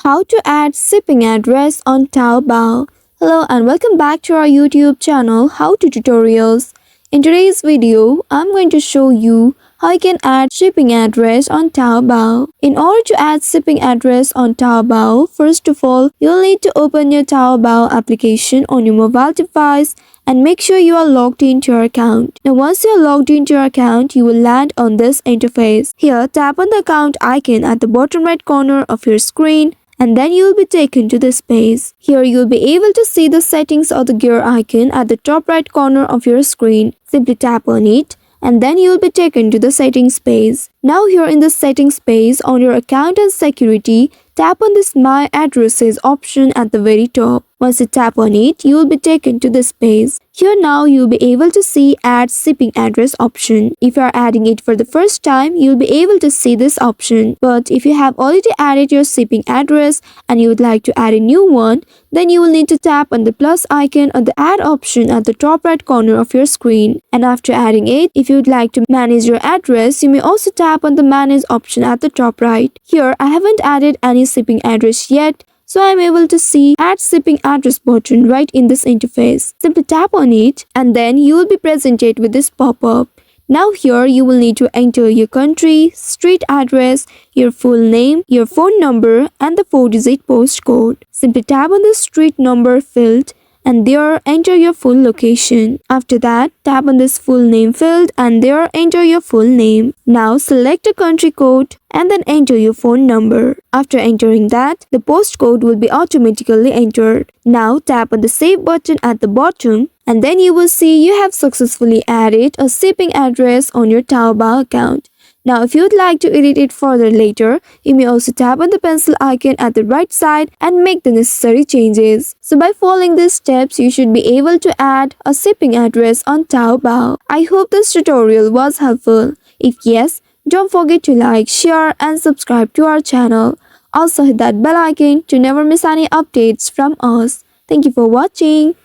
How to add shipping address on Taobao. Hello and welcome back to our YouTube channel How to Tutorials. In today's video, I'm going to show you how you can add shipping address on Taobao. In order to add shipping address on Taobao, first of all, you'll need to open your Taobao application on your mobile device and make sure you are logged into your account. Now once you are logged into your account, you will land on this interface. Here, tap on the account icon at the bottom right corner of your screen and then you will be taken to this page. Here you will be able to see the settings or the gear icon at the top right corner of your screen. Simply tap on it and then you will be taken to the settings page. Now here in the settings page on your account and security, tap on this My Addresses option at the very top. Once you tap on it, you will be taken to this page. Here now you will be able to see Add Shipping Address option. If you are adding it for the first time, you will be able to see this option. But if you have already added your shipping address and you would like to add a new one, then you will need to tap on the plus icon or the add option at the top right corner of your screen. And after adding it, if you would like to manage your address, you may also tap on the manage option at the top right. Here I haven't added any shipping address yet, so I am able to see Add Shipping Address button right in this interface. Simply tap on it and then you will be presented with this pop-up. Now here you will need to enter your country, street address, your full name, your phone number and the 4-digit postcode. Simply tap on the street number field and there enter your full location. After that, tap on this full name field and there enter your full name. Now select a country code and then enter your phone number. After entering that, the postcode will be automatically entered. Now tap on the save button at the bottom and then you will see you have successfully added a shipping address on your Taobao account. Now if you would like to edit it further later, you may also tap on the pencil icon at the right side and make the necessary changes. So by following these steps, you should be able to add a shipping address on Taobao. I hope this tutorial was helpful. If yes, don't forget to like, share and subscribe to our channel. Also hit that bell icon to never miss any updates from us. Thank you for watching.